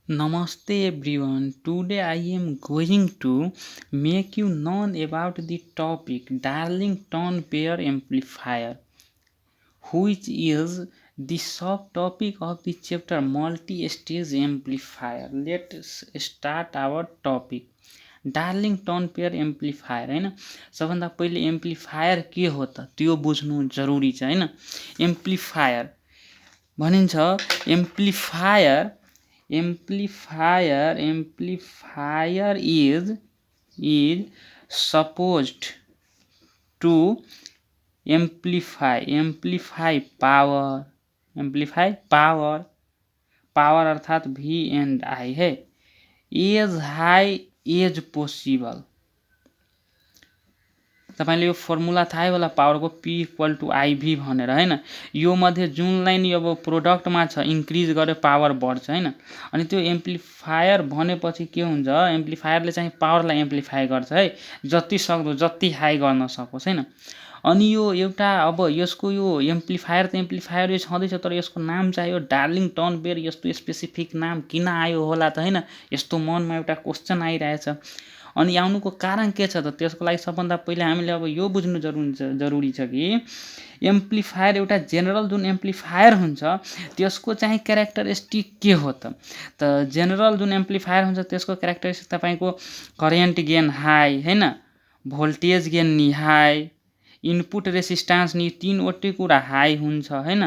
Namaste everyone. Today I am going to make you known about the topic Darlington pair amplifier, which is the subtopic of the chapter multi-stage amplifier. Let's start our topic. Darlington pair amplifier होइन। सबभन्दा पहिले amplifier के हो त त्यो बुझ्नु जरुरी छ होइन। एम्प्लिफायर भनिन्छ amplifier is supposed to amplify power अर्थात V and I है as high as possible। तपाईले यो फर्मुला थाहै होला पावरको P = IV भनेर हैन। यो मध्ये जुनलाई नि अब प्रोडक्टमा छ इन्क्रिज गरे पावर बढ्छ हैन। अनि त्यो एम्प्लिफायर भनेपछि के हुन्छ, एम्प्लिफायरले चाहिँ पावरलाई एम्प्लिफाई गर्छ है, जति सक्दो जति हाई गर्न सकोस् हैन। अनि यो एउटा अब यसको यो एम्प्लिफायर त एम्प्लिफायर यो छँदैछ, तर यसको नाम चाहिँ यो डार्लिङटन पेयर यस्तो स्पेसिफिक नाम किन आयो होला त हैन। यस्तो मनमा एउटा क्वेशन आइरहेछ। अनि आउनुको कारण के छ त, त्यसको लागि सबभन्दा पहिले हामीले अब यो बुझ्नु जरुरी छ कि एम्प्लिफायर एउटा जेनरल जुन एम्प्लिफायर हुन्छ त्यसको चाहिँ क्यारेक्टरिस्टिक के हो त जेनरल जुन एम्प्लिफायर हुन्छ त्यसको क्यारेक्टरिस्टिक तपाईको करेन्ट गेन हाई हैन, भोल्टेज गेन नि हाई, इनपुट रेसिस्टेन्स नि तीनवटै कुरा हाई हुन्छ हैन।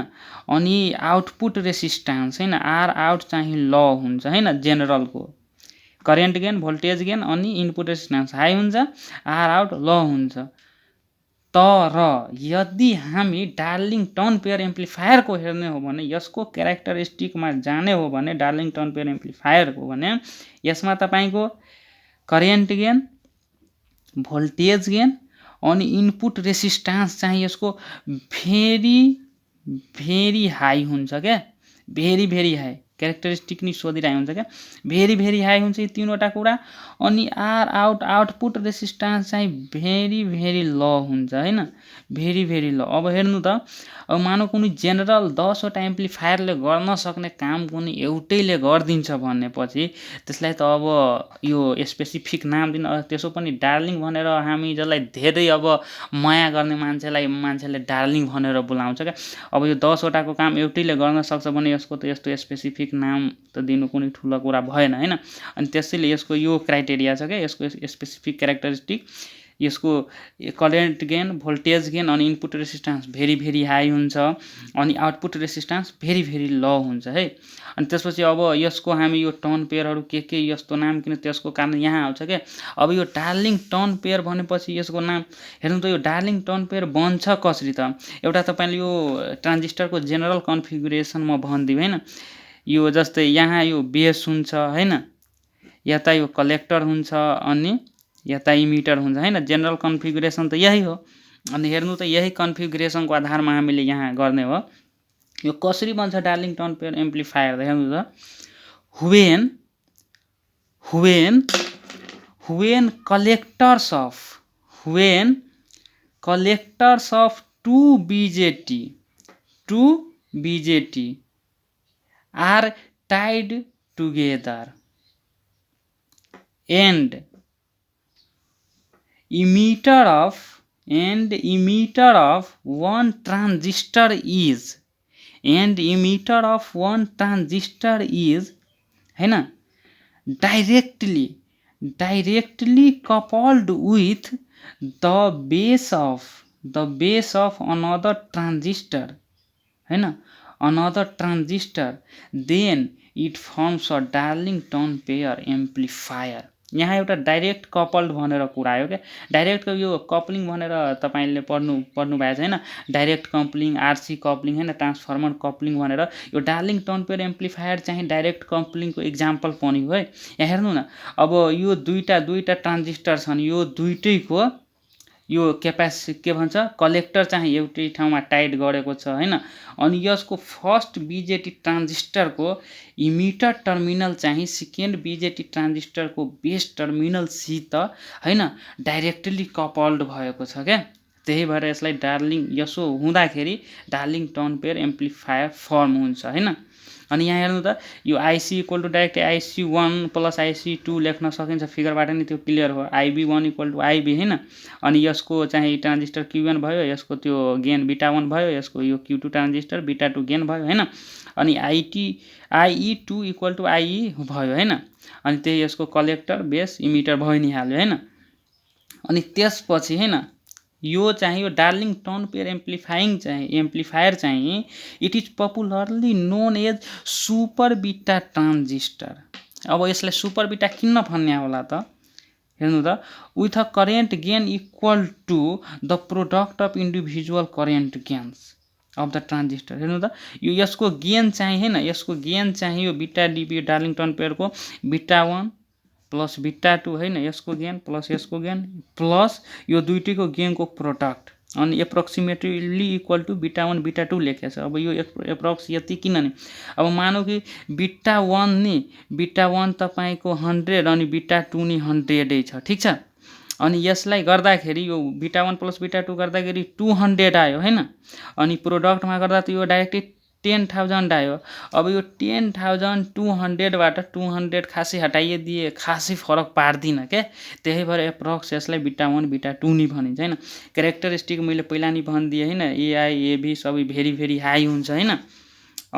अनि आउटपुट रेसिस्टेन्स हैन आर आउट चाहिँ लो हुन्छ हैन। जेनरलको करेन्ट गेन, भोल्टेज गेन अनि इनपुट रेसिस्टेन्स हाई हुन्छ, आर आउट लो हुन्छ। तर यदि हामी डार्लिङटन पेयर एम्प्लिफायरको हेर्ने हो भने, यसको क्यारेक्टरिस्टिकमा जाने हो भने डार्लिङटन पेयर एम्प्लिफायरको भने यसमा तपाईको करेन्ट गेन, भोल्टेज गेन अनि इनपुट रेसिस्टेन्स चाहिँ यसको भेरी हाई हुन्छ क्या। भेरी हाई क्यारेक्टरिस्टिक नि सोधिरहेको हुन्छ क्या। भेरी हाई हुन्छ यी तीनवटा कुरा। अनि आर आउट आउटपुट रेसिस्टेन्स चाहिँ भेरी लो हुन्छ हैन, भेरी लो। अब हेर्नु त, अब मानौ कुनै जेनरल 10 वटा एम्प्लिफायरले गर्न सक्ने काम कुनै एउटैले गरिदिन्छ भनेपछि त्यसलाई त अब यो स्पेसिफिक नाम दिन, त्यसो पनि डार्लिङ भनेर हामी जसलाई धेरै अब माया गर्ने मान्छेले डार्लिङ भनेर बोलाउँछ क्या। अब यो 10 वटाको काम एउटैले गर्न सक्छ भने यसको त यस्तो स्पेसिफिक नाम त दिनु कुनै ठुलो कुरा भएन हैन। अनि त्यसैले यसको यो क्राइटेरिया छ क्या, यसको स्पेसिफिक क्यारेक्टरिस्टिक। यसको करेन्ट गेन, भोल्टेज गेन अनि इनपुट रेसिस्टेन्स भेरी हाई हुन्छ अनि आउटपुट रेसिस्टेन्स भेरी लो हुन्छ है। अनि त्यसपछि अब यसको हामी यो टर्न पेयरहरू के यस्तो नाम किन त्यसको कारण यहाँ आउँछ क्या। अब यो डार्लिङटन पेयर भनेपछि यसको नाम हेर्नु त, यो डार्लिङटन पेयर बन्छ कसरी त। एउटा तपाईले यो ट्रान्जिस्टरको जेनरल कन्फिगुरेसन म भनिदिउँ हैन। यो जस्तै यहाँ यो बेस हुन्छ हैन, यता यो कलेक्टर हुन्छ अनि यता इमिटर हुन्छ हैन। जेनरल कन्फिगुरेसन त यही हो। अनि हेर्नु त यही कन्फिगुरेसनको आधारमा हामीले यहाँ गर्ने हो। यो कसरी बन्छ डार्लिङटन पेयर एम्प्लिफायर हेर्नु त, when collectors of two BJT are tied together and emitter of one transistor is हैन directly coupled with the base of another transistor हैन, then it forms a Darlington pair amplifier। यहाँ एउटा direct coupled भनेर कुरा आयो क्या। Direct यो कपलिङ भनेर तपाईले पढ्नु भएको छ हैन। डाइरेक्ट कपलिङ, आरसी कपलिङ हैन, ट्रान्सफर्मर कपलिङ भनेर यो डार्लिङटन पेयर एम्प्लिफायर चाहिँ डाइरेक्ट कपलिङको एक्जाम्पल पनि हो है। यहाँ हेर्नु न, अब यो दुईटा ट्रान्जिस्टर छन्, यो दुईटैको यो के भन्छ कलेक्टर चाहिँ एउटै ठाउँमा टाइट गरेको छ हैन। अनि यसको फर्स्ट बीजेटी ट्रान्जिस्टरको इमिटर टर्मिनल चाहिँ सेकेन्ड बीजेटी ट्रान्जिस्टरको बेस टर्मिनलसित हैन डाइरेक्टली कपल्ड भएको छ क्या। त्यही भएर यसलाई यसो हुँदाखेरि डार्लिङटन पेयर एम्प्लिफायर फर्म हुन्छ हैन। अनि यहाँ हेर्नु त यो आइसी equal to direct IC1 plus IC2 लेख्न सकिन्छ फिगरबाट नि त्यो क्लियर हो IB1 इक्वल टु IB हैन अनि यसको चाहिँ ट्रान्जिस्टर Q1 भयो यसको त्यो गेन β1 भयो यसको यो Q2 ट्रान्जिस्टर β2 गेन भयो हैन अनि IE2 इक्वल टु IE भयो हैन अनि त्यही यसको कलेक्टर बेस इमिटर भयो नि हाल्यो हैन अनि त्यसपछि हैन यो चाहिँ यो डार्लिंगटन पेयर एम्प्लिफायर चाहिँ it is popularly known as super beta transistor अब यसलाई सुपर बीटा किन भन्ने होला त हेर्नु त with a current gain equal to the product of individual current gains of the transistor हेर्नु त यो यसको गेन चाहिँ हैन यसको गेन चाहिँ यो बीटा डीपी डार्लिंगटन पेयरको β1 प्लस β2 हैन यसको गेन प्लस यसको गेन प्लस यो दुईटैको गेनको प्रोडक्ट अनि एप्रोक्सिमेटली इक्वल टु β1 β2 लेखेको छ अब यो एप्रोक्स यति किन नि अब मानौ कि β1 तपाईको 100 अनि β2 नि 100 छ ठीक छ अनि यसलाई गर्दाखेरि यो β1 प्लस β2 गर्दाखेरि 200 आयो हैन अनि प्रोडक्टमा गर्दा त यो डाइरेक्टली 10,000 आयो अब यो 10,200 बाट 200 खासै हटाइदिए खासै फरक पार्दिन के त्यही भएर एप्रोक्स यसलाई β1 β2 नि भनिन्छ हैन क्यारेक्टरिस्टिक मैले पहिला नि भनिदिए हैन AI AB सबै भेरी हाई हुन्छ हैन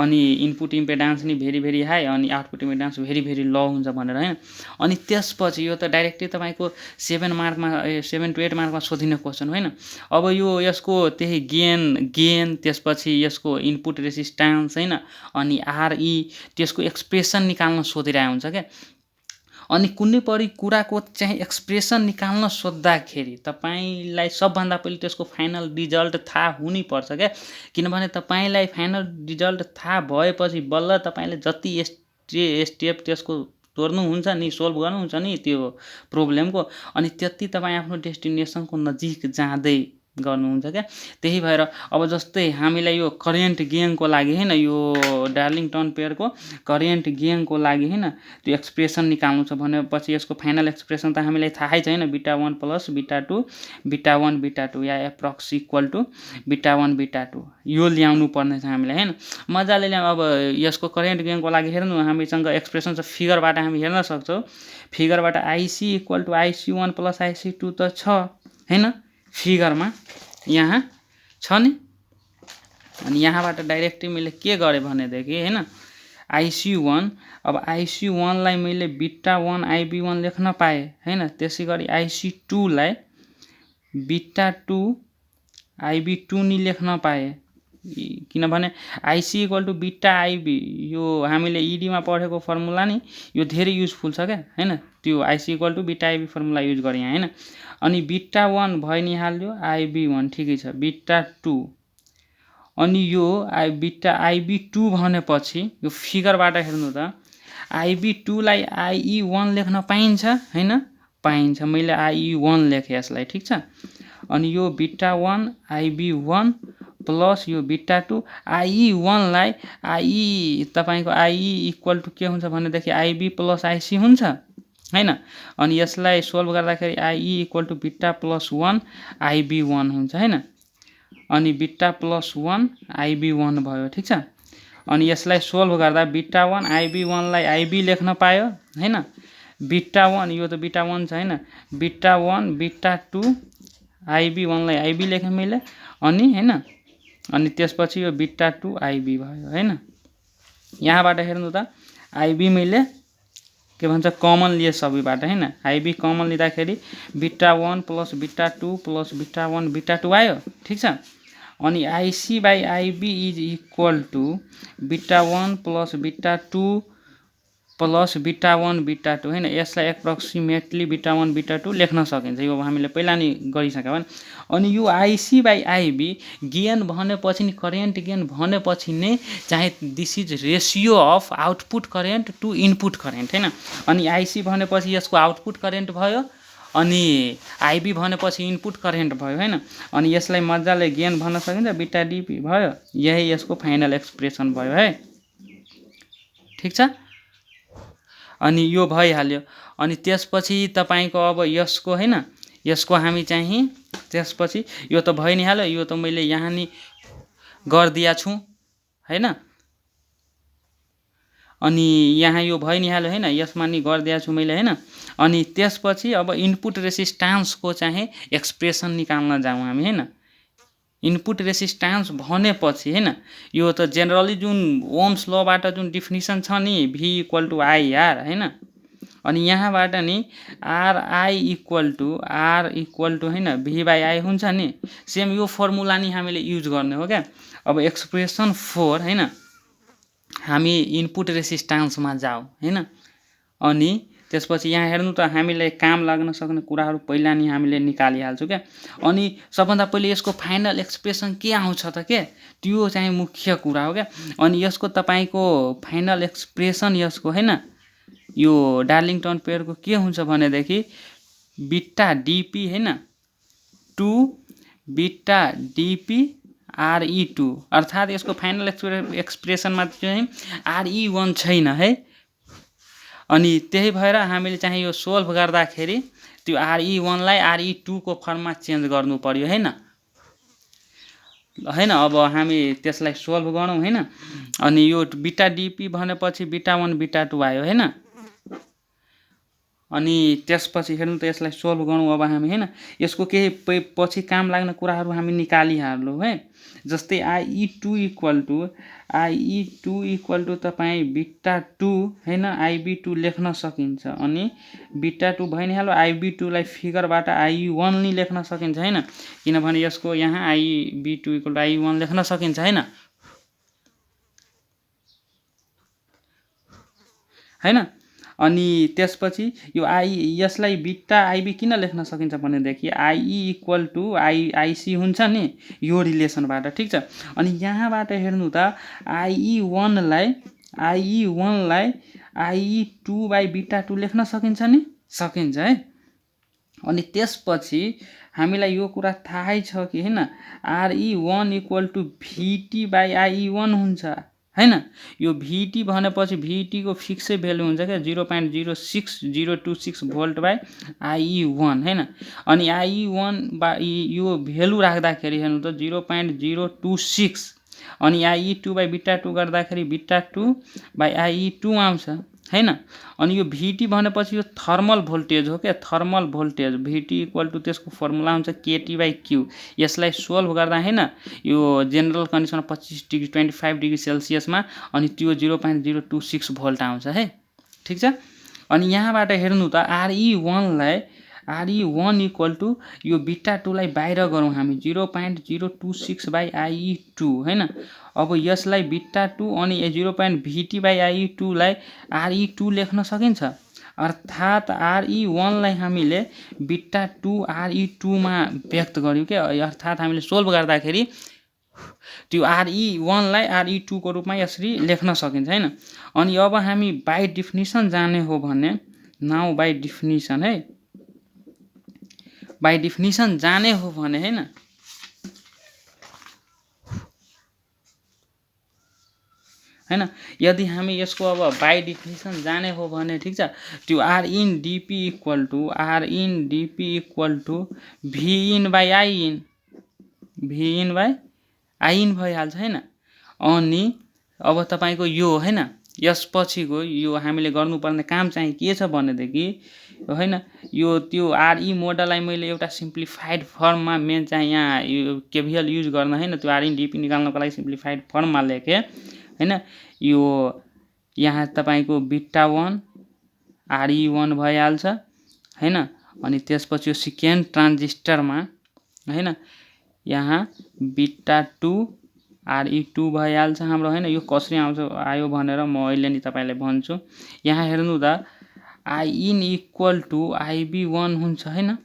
अनि इनपुट इम्पेडान्स नि भेरी हाई अनि आउटपुट इम्पेडान्स भेरी लो हुन्छ भनेर हैन अनि त्यसपछि यो त डाइरेक्टली तपाईको 7 to 8 मार्कमा सोधिने क्वेशन हैन अब यो यसको त्यही गेन त्यसपछि यसको इनपुट रेजिस्टेन्स हैन अनि RE त्यसको एक्सप्रेसन निकाल्न सोधिरहेको हुन्छ के अनि कुनै पनि कुराको चाहिँ एक्सप्रेसन निकाल्न सोध्दाखेरि तपाईलाई सबभन्दा पहिले त्यसको फाइनल रिजल्ट थाहा हुनै पर्छ के किनभने तपाईलाई फाइनल रिजल्ट थाहा भएपछि बल्ल तपाईले जति स्टेप त्यसको तोर्नु हुन्छ नि सोल्भ गर्नु हुन्छ नि त्यो प्रब्लमको अनि त्यति तपाई आफ्नो डेस्टिनेसनको नजिक जाँदै गर्नुहुन्छ के त्यही भएर अब जस्तै हामीलाई यो करेन्ट गेनको लागि हैन यो डार्लिंगटन पेयरको करेन्ट गेनको लागि हैन त्यो एक्सप्रेसन निकाल्नु छ भनेपछि यसको फाइनल एक्सप्रेसन त हामीलाई थाहै छ हैन β1 प्लस β2 β1 β2 या एप्रोक्स इक्वल टु β1 β2 यो ल्याउनु पर्ने छ हामीलाई हैन मजाले ल्याउ अब यसको करेन्ट गेनको लागि हेर्नु हामीसँग एक्सप्रेसन छ फिगरबाट हामी हेर्न सक्छौ फिगरबाट IC equal to IC1 plus IC2 त छ हैन फिगरमा यहाँ छ नि अनि यहाँबाट डाइरेक्टली मैले के गरे भनेदेखि हैन IC1 अब IC1 लाई मैले β1 IB1 लेख्न पाए हैन त्यसैगरी IC2 लाई β2 IB2 नि लेख्न पाए किनभने IC equal to beta IB यो हामीले ED मा पढेको फर्मुला नि यो धेरै युजफुल छ के हैन त्यो IC equal to beta IB formula use गरे यहाँ हैन अनि β1 भइ नि हाल्यो IB1 ठिकै छ β2 अनि यो बीटा IB2 भनेपछि यो फिगरबाट हेर्नु त IB2 लाई IE1 लेख्न पाइन्छ हैन पाइन्छ मैले IE1 लेखे यसलाई ठीक छ अनि यो β1 IB1 प्लस यो β2 IE1 लाई IE तपाईको IE इक्वल टु के हुन्छ भनेदेखि IB प्लस IC हुन्छ हैन अनि यसलाई सोल्भ गर्दाखेरि IE equal to beta plus 1 IB1 हुन्छ हैन अनि बीटा प्लस 1 IB1 भयो ठीक छ अनि यसलाई सोल्भ गर्दा β1 IB1 लाई IB लेख्न पायो हैन β1 यो त β1 छ हैन β1 β2 IB1 लाई IB लेखे मैले अनि हैन अनि त्यसपछि यो β2 IB भयो हैन यहाँबाट हेर्नु त IB मैले के भन्छ कमन लिए सबैबाट हैन IB कमन लिँदाखेरि β1 प्लस β2 प्लस β1 β2 आयो ठीक छ अनि IC by IB is equal to β1 plus β2 plus β1 β2 हैन यसलाई एप्रोक्सिमेटली β1 β2 लेख्न सकिन्छ यो हामीले पहिला नि गरिसक्यौ अनि यो IC by IB गेन भनेपछि नि करेन्ट गेन भनेपछि नै चाहे this is ratio of output current to input current हैन अनि IC भनेपछि यसको आउटपुट करेन्ट भयो अनि IB भनेपछि इनपुट करेन्ट भयो हैन अनि यसलाई मजाले गेन भन्न सकिन्छ बीटा डीपी भयो यही यसको फाइनल एक्सप्रेसन भयो है ठीक छ अनि यो भइहाल्यो अनि त्यसपछि तपाईको अब यसको हैन यसको हामी चाहिँ त्यसपछि यो त भइ नि हाल्यो यो त मैले यहाँ नि गर्दिया छु हैन अनि यहाँ यो भइ नि हाल्यो हैन, यसमा नि गरिदिएको छु मैले हैन। अनि त्यसपछि अब इनपुट रेसिस्टेन्सको चाहिँ एक्सप्रेसन निकाल्न जाउँ हामी हैन। इनपुट रेसिस्टेन्स भनेपछि हैन, यो त जेनरली जुन ओम्स लबाट जुन डेफिनिसन छ नि V = IR हैन। अनि यहाँबाट नि RI = हैन V/I हुन्छ नि। सेम यो फर्मुला नि हामीले युज गर्ने हो क्या। अब एक्सप्रेसन 4 हैन, हामी इनपुट रेसिस्टेन्समा जाऊ हैन। अनि त्यसपछि यहाँ हेर्नु त हामीलाई काम लाग्न सक्ने कुराहरू पहिला नि हामीले निकालिहाल्छौँ क्या। अनि सबभन्दा पहिले यसको फाइनल एक्सप्रेसन के आउँछ त के, त्यो चाहिँ मुख्य कुरा हो क्या। अनि यसको तपाईँको फाइनल एक्सप्रेसन यसको हैन, यो डार्लिङटन पेयरको के हुन्छ भनेदेखि बीटा डीपी हैन 2 बीटा डीपी RE2, अर्थात् यसको फाइनल एक्सप्रेसनमा चाहिँ RE1 छैन है। अनि त्यही भएर हामीले चाहिँ यो सोल्भ गर्दाखेरि त्यो RE1 लाई RE2 को फर्ममा चेन्ज गर्नु पर्यो हैन। अब हामी त्यसलाई सोल्भ गरौँ हैन। अनि यो बीटा डीपी भनेपछि बीटा 1 बीटा 2 आयो हैन। अनि त्यसपछि हेर्नु त यसलाई सोल्भ गरौँ अब हामी हैन। यसको केही पछि काम लाग्ने कुराहरू हामी निकालिहाल्छौँ है। जस्तै IE2 तपाईँ बीटा 2 हैन IB2 लेख्न सकिन्छ। अनि बीटा 2 भइ नै हाल्यो, IB2 लाई फिगरबाट IE1 नि लेख्न सकिन्छ हैन, किनभने यसको यहाँ IB2 = IE1 लेख्न सकिन्छ हैन। अनि त्यसपछि यो यसलाई बीटा IB किन लेख्न सकिन्छ भनेदेखि IE = IC हुन्छ नि यो रिलेसनबाट, ठीक छ। अनि यहाँबाट हेर्नु त IE1 लाई IE2/बीटा 2 लेख्न सकिन्छ नि, सकिन्छ है। अनि त्यसपछि हामीलाई यो कुरा थाहै छ कि हैन RE1 = VT/IE1 हुन्छ हैन। यो VT भनेपछि VT को फिक्सै भ्यालु हुन्छ क्या 0.06026 V/IE1 हैन। अनि IE1 यो भ्यालु राख्दाखेरि हेर्नु त 0.026, अनि IE2/बीटा 2 गर्दाखेरि बीटा 2/IE2 आउँछ हैन। अनि यो VT भनेपछि यो थर्मल भोल्टेज हो क्या, थर्मल भोल्टेज। VT = त्यसको फर्मुला हुन्छ KT/Q। यसलाई सोल्भ गर्दा हैन यो जेनरल कन्डिसनमा 25 डिग्री 25 डिग्री सेल्सियसमा अनि त्यो 0.026 भोल्ट आउँछ है, ठीक छ। अनि यहाँबाट हेर्नु त RE1 = यो बीटा 2 लाई बाहिर गरौँ हामी 0.026/IE2 हैन। अब यसलाई बीटा 2 अनि VT/IE2 लाई RE2 लेख्न सकिन्छ। अर्थात् RE1 लाई हामीले बीटा 2 RE2 मा व्यक्त गर्यौं के। अर्थात् हामीले सोल्भ गर्दाखेरि त्यो RE1 लाई RE2 को रूपमा यसरी लेख्न सकिन्छ हैन। अनि अब हामी बाइ डेफिनिसन जाने हो भने नाउ बाइ डेफिनिसन है, बाइ डेफिनिसन जाने हो भने हैन यदि हामी यसको अब बाइ डेफिनिसन जाने हो भने ठीक छ, त्यो RIN DP = VIN/IN VIN/IN भइहाल्छ हैन। अनि अब तपाईको यो हैन यसपछिको यो हामीले गर्नुपर्ने काम चाहिँ के छ भनेदेखि हैन यो त्यो RE मोडललाई मैले एउटा सिम्प्लिफाइड फर्ममा मेन चाहिँ यहाँ यो KVL युज गर्न हैन त्यो RIN DP निकाल्नको लागि सिम्प्लिफाइड फर्ममा लेखे हैन। यो यहाँ तपाईको बीटा 1 RE1 भइहाल्छ हैन। अनि त्यसपछि यो सेकेन्ड ट्रान्जिस्टरमा हैन यहाँ बीटा 2 RE2 भइहाल्छ हाम्रो हैन। यो कसरी आयो भनेर म अहिले नि तपाईलाई भन्छु। यहाँ हेर्नु त IN = IB1 हुन्छ हैन,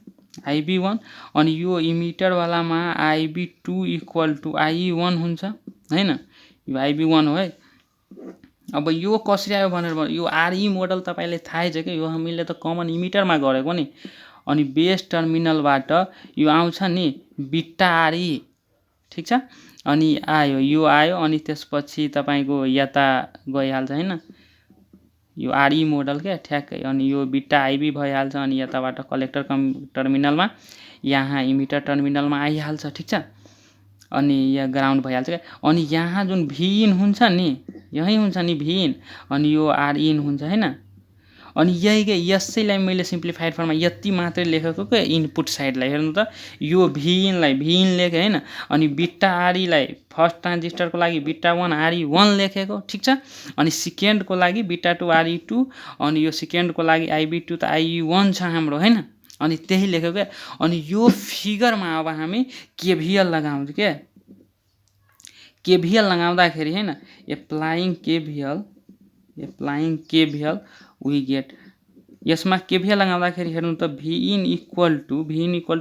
IB1। अनि यो इमिटर वालामा IB2 = IE1 हुन्छ हैन, यो IB1 हो है। अब यो कसरी आयो भनेर यो RE मोडल तपाईलाई थाहै छ के, यो हामीले त कमन इमिटरमा गरेको नि। अनि बेस टर्मिनलबाट यो आउँछ नि बीटा RE, ठीक छ। अनि यो आयो अनि त्यसपछि तपाईको यता गइहाल्छ हैन यो RE मोडल के ठ्याक्कै। अनि यो बीटा IB भइहाल्छ अनि यताबाट कलेक्टर टर्मिनलमा यहाँ इमिटर टर्मिनलमा आइहाल्छ, ठीक छ। अनि यहाँ ग्राउन्ड भइहाल्छ के। अनि यहाँ जुन VIN हुन्छ नि यही हुन्छ नि भिन, अनि यो आरइन हुन्छ हैन। अनि यही के यसैलाई मैले सिम्प्लिफाइड फर्ममा यति मात्रै लेखेको के इनपुट साइडलाई हेर्नु त, यो भिनलाई भिन लेखे हैन, अनि बिटा आरईलाई फर्स्ट ट्रान्जिस्टरको लागि बिटा 1 आरई 1 लेखेको, ठीक छ। अनि सेकेन्डको लागि बिटा 2 आरई 2, अनि यो सेकेन्डको लागि आईबी 2 त आईई 1 छ हाम्रो हैन, अनि त्यही लेखेको के। अनि यो फिगरमा अब हामी केभिएल लगाउँछ के, केभिएल लगाउँदाखेरि हैन, एप्लाइङ केभिएल वी गेट, यसमा केभिएल लगाउँदाखेरि हेर्नु त भिइन इक्वल टु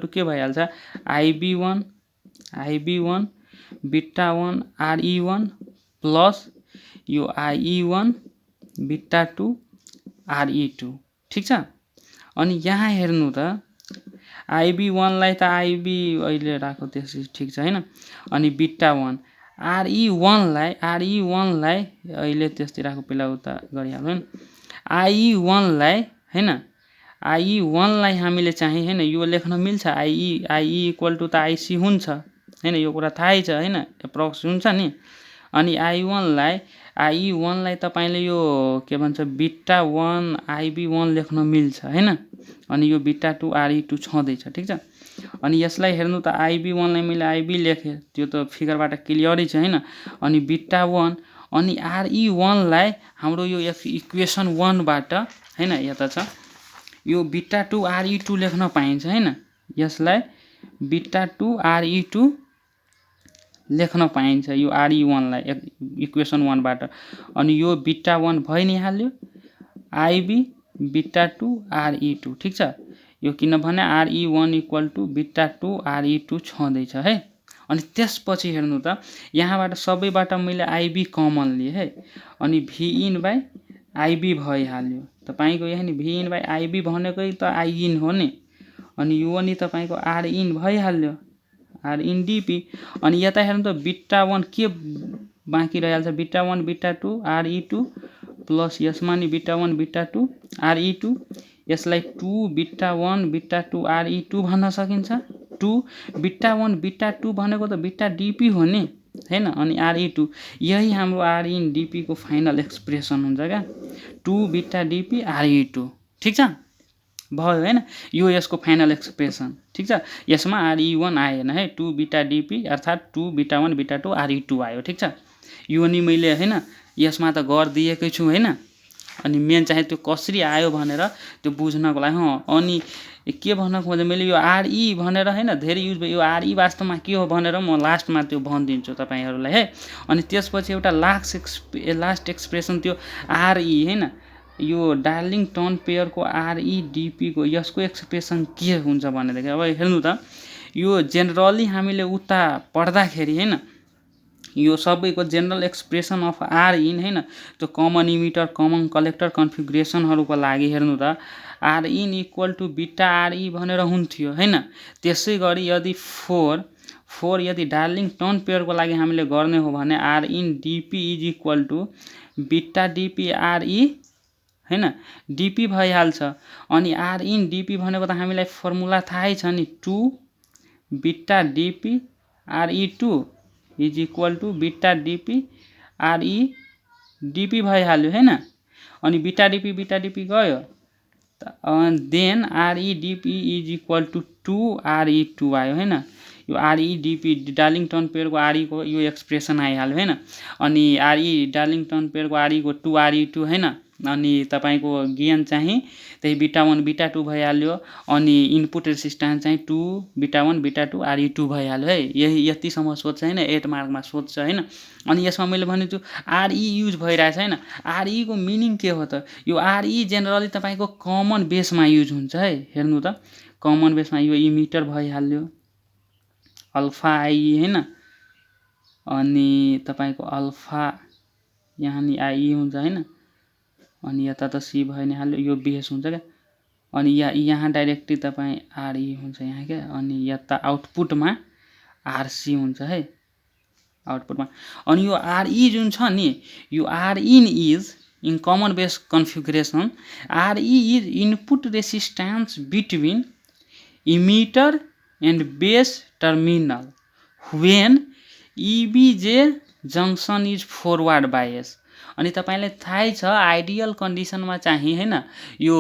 के भइहाल्छ, आईबी1 बिटा 1 आरई1 प्लस यो आईई1 बिटा 2 आरई2, ठीक छ। अनि यहाँ हेर्नु त आईबी1 लाई त आईबी अहिले राखो त्यसै ठीक छ हैन, अनि बिटा 1 आरई1 लाई अहिले त्यस्तै राखो, पहिला उता गरिहाल्नु हैन। आईई1 लाई हैन, आईई1 लाई हामीले चाहिँ हैन यो लेख्न मिल्छ, आईई इक्वल टु त आईसी हुन्छ हैन, यो कुरा थाहै छ हैन, एप्रोक्स हुन्छ नि। अनि आईई1 लाई तपाईले यो के भन्छ बिटा 1 आईबी1 लेख्न मिल्छ हैन, अनि यो बिटा 2 आरई2 छँदैछ, ठीक छ। अनि यसलाई हेर्नु त आईबी1 लाई मैले आईबी लेखे, त्यो त फिगरबाट क्लियरै छ हैन, अनि बिटा 1, अनि आरई1 लाई हाम्रो यो इक्वेसन 1 बाट हैन यता छ, यो बिटा 2 आरई2 लेख्न पाइन्छ हैन, यसलाई बिटा 2 आरई2 लेख्न पाइन्छ यो आरई1 लाई इक्वेसन 1 बाट। अनि यो बिटा 1 भइ नै हाल्यो, आईबी बिटा 2 आरई2, ठीक छ। यो किनभने आरई1 इक्वल टु बिटा 2 आरई2 छँदैछ है। अनि त्यसपछि हेर्नु त यहाँबाट सबैबाट मैले आईबी कमन लिए है, अनि भिइन बाई आईबी भइहाल्यो तपाईको, यहाँ नि भिइन बाई आईबी भनेकै त आईइन हो नि, अनि यो नि तपाईको आरइन भइहाल्यो, आरइन डीपी। अनि यता हेर्नु त बिटा 1 के बाँकी रहिहाल्छ, बिटा 1 बिटा 2 आरई2 प्लस यसमा नि बिटा 1 बिटा 2 आरई2, यसलाई 2 बिटा 1 बिटा 2 आरई2 भन्न सकिन्छ। 2 बिटा 1 बिटा 2 भनेको त बिटा डीपी हो नि हैन, अनि आरई2 यही हाम्रो आरइन डीपी को फाइनल एक्सप्रेसन हुन्छ क्या, 2 बिटा डीपी आरई2, ठीक छ भयो हैन, यो यसको फाइनल एक्सप्रेसन, ठीक छ। यसमा आरई1 आएन है, 2 बिटा डीपी अर्थात 2 बिटा 1 बिटा 2 आरई2 आयो, ठीक छ। यो नि मैले हैन यसमा त गरिदिएकै छु हैन, अनि मेन चाहिँ त्यो कसरी आयो भनेर त्यो बुझ्नको लागि अनि के भन्न खोजेँ मैले, यो आरई भनेर हैन धेरै युज भयो, यो आरई वास्तवमा के हो भनेर म लास्टमा त्यो भनिदिन्छु तपाईहरुलाई है। अनि त्यसपछि एउटा लास्ट एक्सप्रेसन त्यो आरई हैन, यो डार्लिंगटन पेयरको आरई डीपी को यसको एक्सप्रेसन के हुन्छ भनेदेखि अब हेर्नु त, यो जेनरली हामीले उता पढ्दाखेरि हैन यो सबैको जनरल एक्सप्रेसन अफ आरइन हैन, त्यो कमन इमिटर कमन कलेक्टर कन्फिगरेसनहरुको लागि हेर्नु त आरइन इक्वल टु बिटा आरई भनेर हुन्थ्यो हैन। त्यसैगरी यदि 4 यदि डार्लिंगटन पेयरको लागि हामीले गर्ने हो भने आरइन DP is equal to beta DP आरई हैन, डीपी भइहाल्छ। अनि आरइन डीपी भनेको त हामीलाई फर्मुला थाहै छ नि, 2 बिटा डीपी आरई2 is equal to beta DP RE DP भइहाल्यो हैन। अनि बिटा डीपी गयो, then RE DP is equal to 2 आरई2 आयो हैन। यो आरई डीपी डार्लिंगटन पेयरको आरई को यो एक्सप्रेसन आइहाल्यो हैन। अनि आरई डार्लिंगटन पेयरको आरई को 2 आरई2 हैन, अनि तपाईको गेन चाहिँ त्यही बिटा 1 बिटा 2 भइहाल्यो, अनि इनपुट रेजिस्टेन्स चाहिँ 2 बिटा 1 बिटा 2 आरई2 भइहाल्यो है। यही यतिसम्म सोध्छ हैन, 8 मार्कमा सोध्छ हैन। अनि यसमा मैले भनेछु आरई युज भइरहेछ हैन, आरई को मिनिङ के हो त, यो आरई जेनरली तपाईको कमन बेसमा युज हुन्छ है। हेर्नु त कमन बेसमा यो इमिटर भइहाल्यो अल्फा आई हैन, अनि तपाईको अल्फा यहाँ नि आई हुन्छ हैन, अनि यता त सी भइ नै हाल्यो, यो बेस हुन्छ क्या। अनि यहाँ डाइरेक्टली तपाई आरई हुन्छ यहाँ क्या, अनि यता आउटपुटमा आरसी हुन्छ है आउटपुटमा। अनि यो आरई जुन छ नि, यो R in is in common base configuration, R E is input resistance between emitter and base terminal when EBJ junction is forward bias. अनि तपाईँलाई थाहै छ आइडियल कन्डिसनमा चाहिँ हैन यो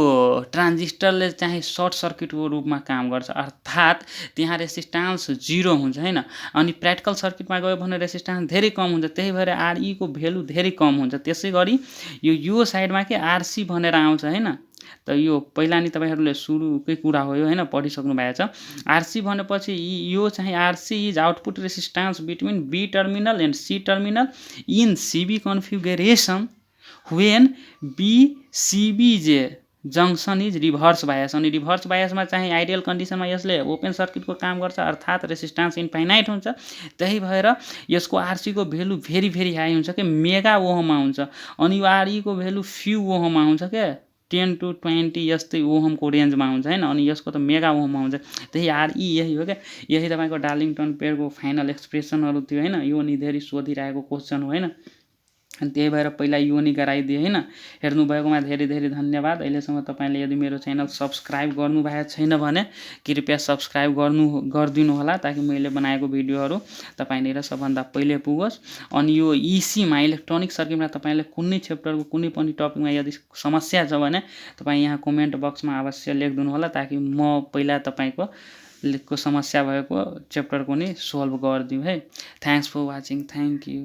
ट्रान्जिस्टरले चाहिँ सर्ट सर्किटको रूपमा काम गर्छ, अर्थात् त्यहाँ रेसिस्टेन्स 0 हुन्छ हैन। अनि प्र्याक्टिकल सर्किटमा गयो भने रेसिस्टेन्स धेरै कम हुन्छ, त्यही भएर आरई को भेल्यु धेरै कम हुन्छ। त्यसै गरी यो साइडमा के आरसी भनेर आउँछ हैन। त यो पहिला नि तपाईँहरूले सुरुकै कुरा हो यो हैन, पढिसक्नु भएको छ। आरसी भनेपछि यो चाहिँ RC is output resistance between B terminal and C terminal in CB configuration when BCBJ junction is reverse bias. अनि रिभर्स बायसमा चाहिँ आइडियल कन्डिसनमा यसले ओपन सर्किटको काम गर्छ, अर्थात् रेसिस्टेन्स इन्फाइनाइट हुन्छ। त्यही भएर यसको आरसीको भेल्यु भेरी भेरी हाई हुन्छ के, मेगा ओहममा हुन्छ। अनि यो आरईको भेल्यु फ्यु ओहममा हुन्छ के, 10 to 20 यस्तै ओहमको रेन्जमा हुन्छ हैन। अनि यसको त मेगा ओहममा हुन्छ, त्यही आरई यही हो क्या। यही तपाईँको डार्लिङटन पेयरको फाइनल एक्सप्रेसनहरू थियो हैन। यो नि धेरै सोधिरहेको क्वेसन हो हैन। अनि त्यही भएर पहिला यो नि गराइदिए हैन। हेर्नुभएकोमा धेरै धेरै धन्यवाद। अहिलेसम्म तपाईँले यदि मेरो च्यानल सब्सक्राइब गर्नुभएको छैन भने कृपया सब्सक्राइब गरिदिनु होला, ताकि मैले बनाएको भिडियोहरू तपाईँनिर सबभन्दा पहिले पुगोस्। अनि यो इसीमा इलेक्ट्रोनिक सर्किटमा तपाईँले कुनै च्याप्टरको कुनै पनि टपिकमा यदि समस्या छ भने तपाईँ यहाँ कमेन्ट बक्समा अवश्य लेखिदिनु होला, ताकि म पहिला तपाईँको समस्या भएको च्याप्टरको नि सोल्भ गरिदिउँ है। Thanks for watching, thank you.